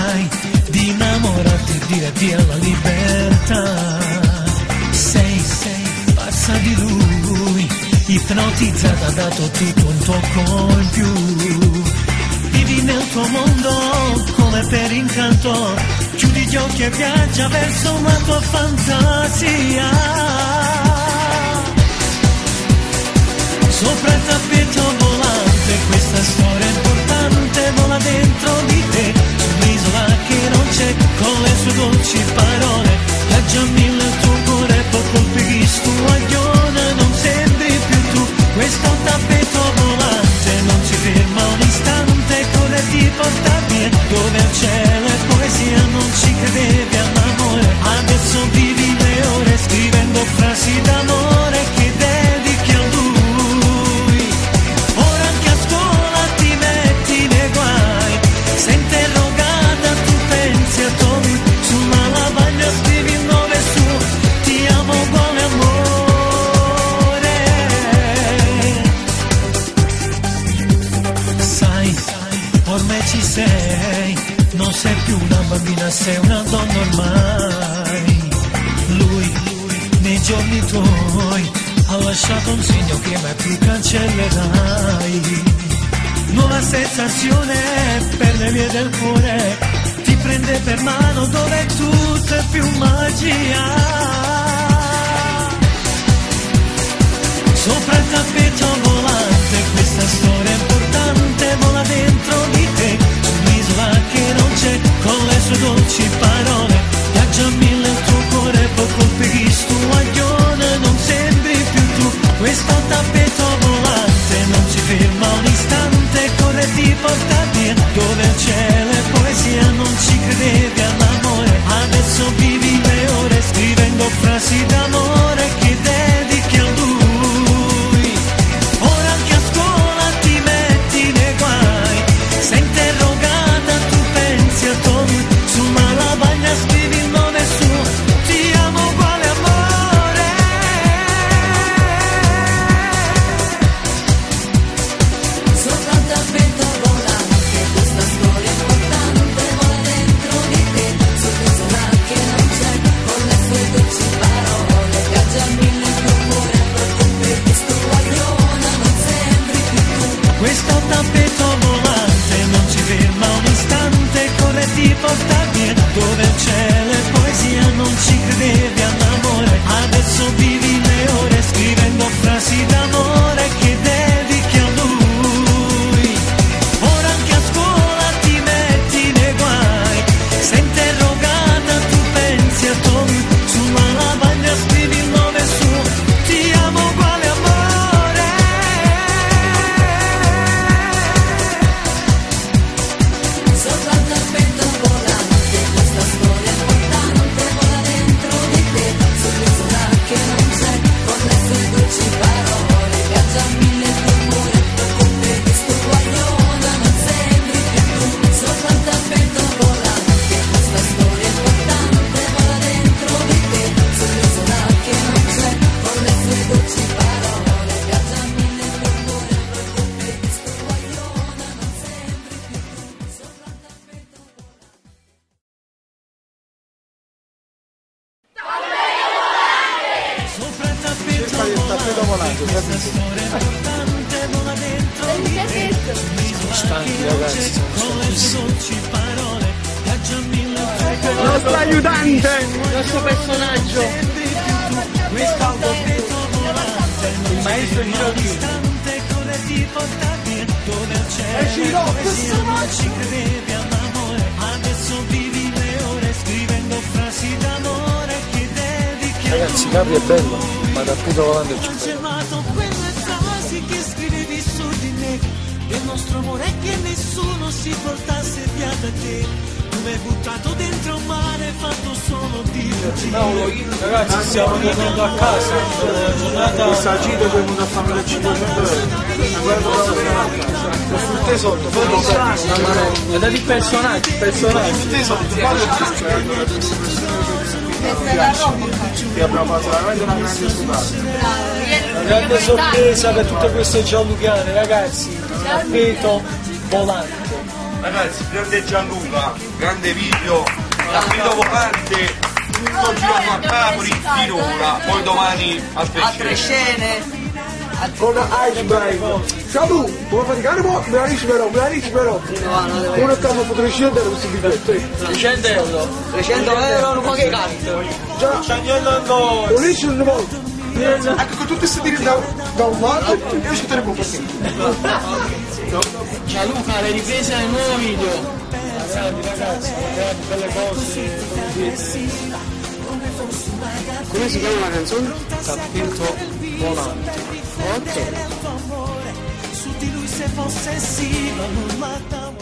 mai di innamorarti e dire addio alla libertà. Sei pazza di lui, ipnotizzata, ha dato tutto un tocco in più. Vivi nel tuo mondo come per incanto, chiudi gli occhi e viaggia verso una tua fantasia. Sopra il tappeto volante, questa storia importante vola dentro di te, un'isola che non c'è, con le sue dolci parole, viaggia a mille il tuo cuore, per colpire sto aglione, non sembri più tu. Questo tappeto volante non ci ferma un istante, corre e ti porta via, dove il cielo e poesia, non ci credevi all'amore, adesso vivi le ore, scrivendo frasi d'amore che dedichi a lui. Ora anche a scuola ti metti nei guai, sei interrogata, tu pensi a Tommy, sulla lavagna scrivi il nome suo, ti amo uguale amore. Sai, ormai ci sei, non sei più una bambina, sei una donna ormai. Lui, nei giorni tuoi, ha lasciato un segno che mai più cancellerai. Nuova sensazione per le vie del cuore, ti prende per mano dove tutto è più magia. Sopra il tappeto volante, questa storia importante vola dentro di te, un'isola che non c'è, con le sue dolci parole, viaggia a mille il tuo cuore, poi colpire sto aglione, non sembri più tu. Questo tappeto volante non ci ferma un istante, corre e ti porta via, dove il cielo è poesia, non ci credevi all'amore, adesso vivi le ore, scrivendo frasi d'amore che dedichi a lui. Ora anche a scuola ti metti nei guai, sei interrogata, tu pensi a Tommy, sulla lavagna scrivi il nome suo, ti amo uguale amore. Sopra un tappeto volante, questa storia importante vola dentro di te, sull'isola che non c'è, con le sue dolci parole, viaggia a mille il tuo cuore, per questo guaglione non sembri più tu. Questo tappeto volante non ci ferma un istante, corre e ti porta via, dove il cielo è poesia, non ci credevi all'amore, adesso vivi le ore, scrivendo frasi d'amore che dedichi a lui. Ora anche a scuola ti metti nei guai, sei interrogata, tu pensi a Tommy, sulla lavagna scrivi il nome suo, ti amo uguale amore. Sopra un tappeto volante, questa storia importante vola dentro di te, sull'isola che non c'è, con le sue dolci parole, viaggia a mille il tuo cuore, per questo guaglione non sembri più tu. Sopra un tappeto volante, questa storia importante vola dentro di te, sull'isola che non c'è, con le sue dolci parole, viaggia a mille il tuo cuore, per questo guaglione non sembri più tu. Sopra un tappeto Sopra il tappeto Cerca il tappeto volante, questa storia importante vola dentro di te, Siamo stanchi ragazzi, siamo con le sue dolci parole, viaggia a mille il tuo cuore, Il nostro aiutante! Il nostro personaggio, questo tappeto volante il maestro Girocchi. istante, corre e ti porta via, dove il cielo è poesia, non ci credevi all'amore, adesso vivi le ore, scrivendo frasi d'amore che dedichi a Ragazzi, Capri è bello, ma tappeto volante ci conservato quelle frasi che scrivevi su di me, del nostro amore che nessuno si portasse via da te. Tu mi hai buttato dentro un mare fatto solo di bugie. Ragazzi, stiamo tornando a casa, è una giornata. Questa gita è venuta a farmi da 500 euro. Tutti i soldi, È dato il personaggio, tutti i soldi, ti abbiamo fatto veramente una grande sudata. una grande sorpresa per tutte queste giallucane, ragazzi. Tappeto volante. Ragazzi, grande Gianluca, grande video, Guido Volante, tutto girato a Capri finora, poi domani altre scene. Con Iceberg. Ciao tu, vuoi faticare un po'? Me la dici però. Uno che hanno potuto scendere questo biglietto. 300 euro. 300 euro, non può che cazzo. Già, non riesci un po'. Ecco che tu ti stai da un lato e io ci terremo per te. Ciao Luca, le riprese nel nuovo video. Ragazzi, belle cose. Come si chiama la canzone? Tappeto volante. Ok. Su di lui se fosse sì, ma non mata.